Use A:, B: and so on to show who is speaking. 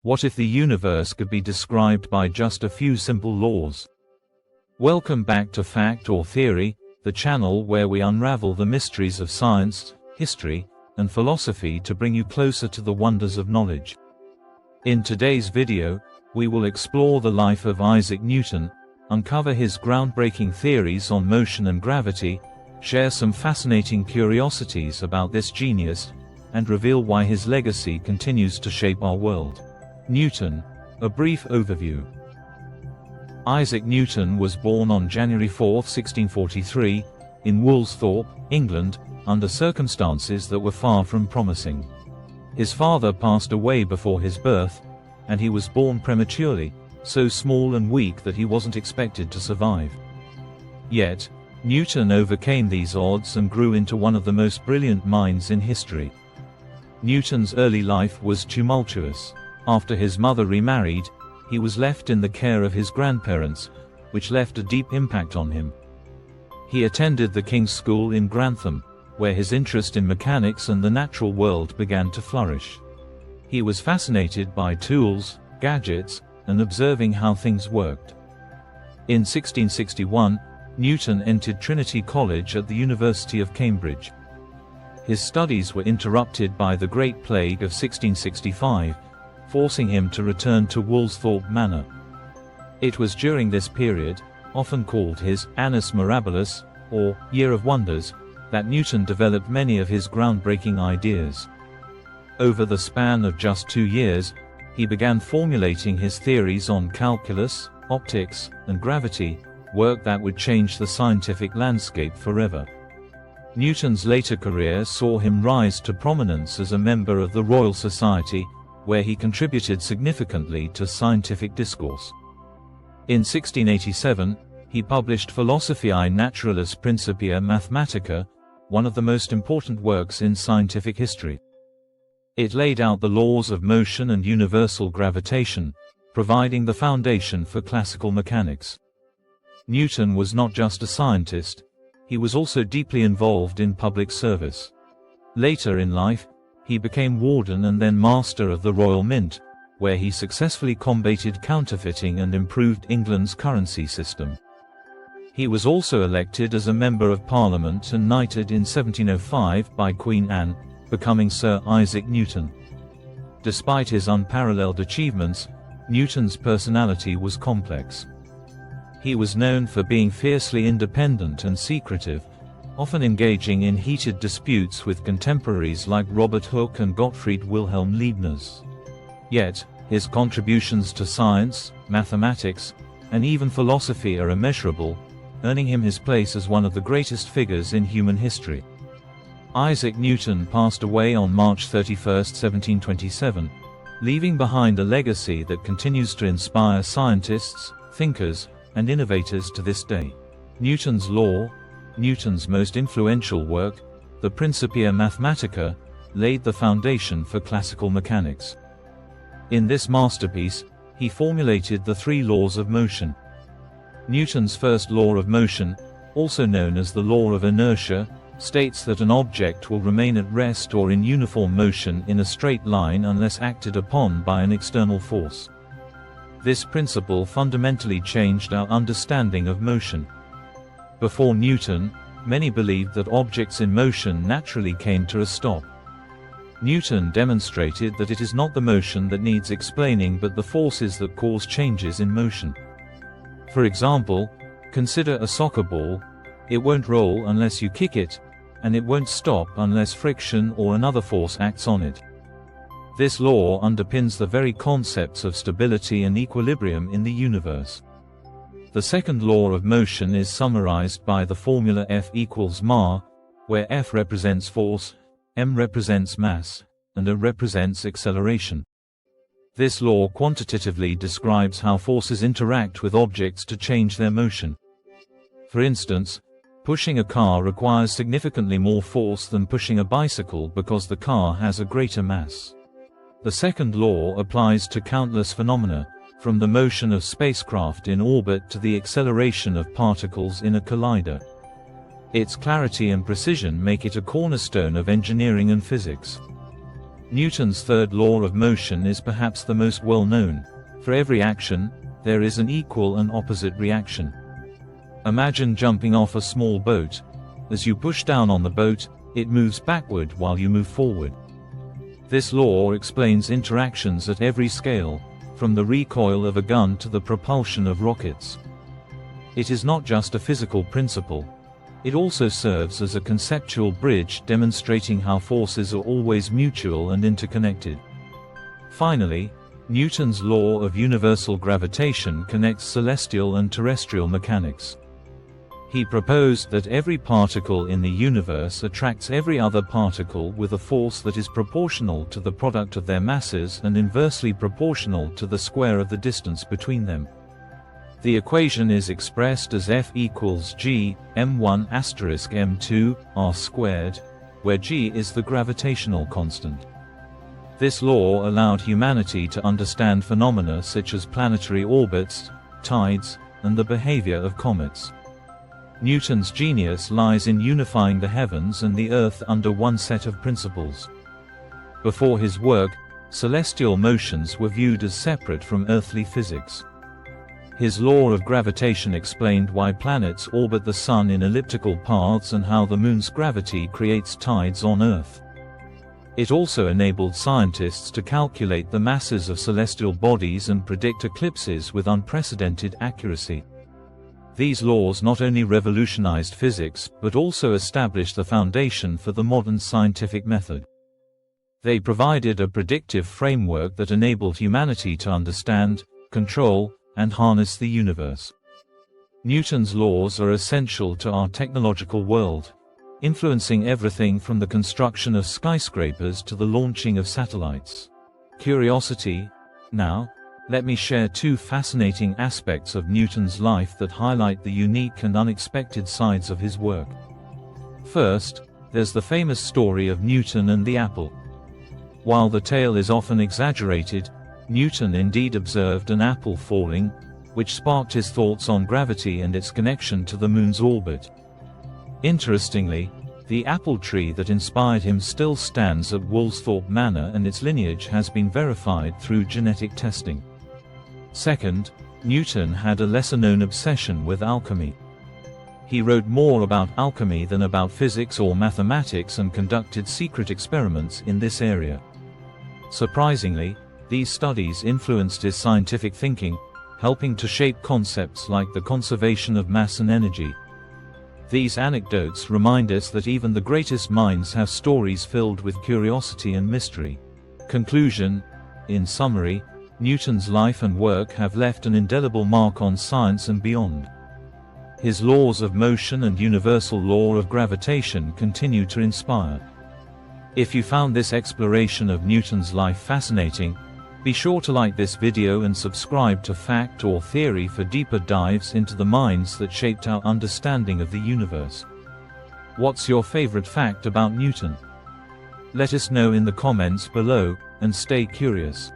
A: What if the universe could be described by just a few simple laws? Welcome back to Fact or Theory, the channel where we unravel the mysteries of science, history, and philosophy to bring you closer to the wonders of knowledge. In today's video, we will explore the life of Isaac Newton, uncover his groundbreaking theories on motion and gravity, share some fascinating curiosities about this genius, and reveal why his legacy continues to shape our world. Newton, a brief overview. Isaac Newton was born on January 4, 1643, in Woolsthorpe, England, under circumstances that were far from promising. His father passed away before his birth, and he was born prematurely, so small and weak that he wasn't expected to survive. Yet, Newton overcame these odds and grew into one of the most brilliant minds in history. Newton's early life was tumultuous. After his mother remarried, he was left in the care of his grandparents, which left a deep impact on him. He attended the King's School in Grantham, where his interest in mechanics and the natural world began to flourish. He was fascinated by tools, gadgets, and observing how things worked. In 1661, Newton entered Trinity College at the University of Cambridge. His studies were interrupted by the Great Plague of 1665, forcing him to return to Woolsthorpe Manor. It was during this period, often called his Annus Mirabilis, or Year of Wonders, that Newton developed many of his groundbreaking ideas. Over the span of just 2 years, he began formulating his theories on calculus, optics, and gravity, work that would change the scientific landscape forever. Newton's later career saw him rise to prominence as a member of the Royal Society, where he contributed significantly to scientific discourse. In 1687, he published Philosophiae Naturalis Principia Mathematica, one of the most important works in scientific history. It laid out the laws of motion and universal gravitation, providing the foundation for classical mechanics. Newton was not just a scientist, he was also deeply involved in public service. Later in life, he became Warden and then Master of the Royal Mint, where he successfully combated counterfeiting and improved England's currency system. He was also elected as a Member of Parliament and knighted in 1705 by Queen Anne, becoming Sir Isaac Newton. Despite his unparalleled achievements, Newton's personality was complex. He was known for being fiercely independent and secretive, often engaging in heated disputes with contemporaries like Robert Hooke and Gottfried Wilhelm Leibniz. Yet, his contributions to science, mathematics, and even philosophy are immeasurable, earning him his place as one of the greatest figures in human history. Isaac Newton passed away on March 31, 1727, leaving behind a legacy that continues to inspire scientists, thinkers, and innovators to this day. Newton's law, Newton's most influential work, the Principia Mathematica, laid the foundation for classical mechanics. In this masterpiece, he formulated the 3 laws of motion. Newton's first law of motion, also known as the law of inertia, states that an object will remain at rest or in uniform motion in a straight line unless acted upon by an external force. This principle fundamentally changed our understanding of motion. Before Newton, many believed that objects in motion naturally came to a stop. Newton demonstrated that it is not the motion that needs explaining but the forces that cause changes in motion. For example, consider a soccer ball. It won't roll unless you kick it, and it won't stop unless friction or another force acts on it. This law underpins the very concepts of stability and equilibrium in the universe. The second law of motion is summarized by the formula F equals ma, where F represents force, m represents mass, and A represents acceleration. This law quantitatively describes how forces interact with objects to change their motion. For instance, pushing a car requires significantly more force than pushing a bicycle because the car has a greater mass. The second law applies to countless phenomena, from the motion of spacecraft in orbit to the acceleration of particles in a collider. Its clarity and precision make it a cornerstone of engineering and physics. Newton's third law of motion is perhaps the most well-known. For every action, there is an equal and opposite reaction. Imagine jumping off a small boat. As you push down on the boat, it moves backward while you move forward. This law explains interactions at every scale, from the recoil of a gun to the propulsion of rockets. It is not just a physical principle. It also serves as a conceptual bridge demonstrating how forces are always mutual and interconnected. Finally, Newton's law of universal gravitation connects celestial and terrestrial mechanics. He proposed that every particle in the universe attracts every other particle with a force that is proportional to the product of their masses and inversely proportional to the square of the distance between them. The equation is expressed as F equals g, m1 asterisk m2, r squared, where g is the gravitational constant. This law allowed humanity to understand phenomena such as planetary orbits, tides, and the behavior of comets. Newton's genius lies in unifying the heavens and the earth under one set of principles. Before his work, celestial motions were viewed as separate from earthly physics. His law of gravitation explained why planets orbit the Sun in elliptical paths and how the Moon's gravity creates tides on Earth. It also enabled scientists to calculate the masses of celestial bodies and predict eclipses with unprecedented accuracy. These laws not only revolutionized physics, but also established the foundation for the modern scientific method. They provided a predictive framework that enabled humanity to understand, control, and harness the universe. Newton's laws are essential to our technological world, influencing everything from the construction of skyscrapers to the launching of satellites. Curiosity. Now, let me share two fascinating aspects of Newton's life that highlight the unique and unexpected sides of his work. First, there's the famous story of Newton and the apple. While the tale is often exaggerated, Newton indeed observed an apple falling, which sparked his thoughts on gravity and its connection to the Moon's orbit. Interestingly, the apple tree that inspired him still stands at Woolsthorpe Manor, and its lineage has been verified through genetic testing. Second, Newton had a lesser-known obsession with alchemy. He wrote more about alchemy than about physics or mathematics and conducted secret experiments in this area. Surprisingly, these studies influenced his scientific thinking, helping to shape concepts like the conservation of mass and energy. These anecdotes remind us that even the greatest minds have stories filled with curiosity and mystery. Conclusion. In summary, Newton's life and work have left an indelible mark on science and beyond. His laws of motion and universal law of gravitation continue to inspire. If you found this exploration of Newton's life fascinating, be sure to like this video and subscribe to Fact or Theory for deeper dives into the minds that shaped our understanding of the universe. What's your favorite fact about Newton? Let us know in the comments below, and stay curious.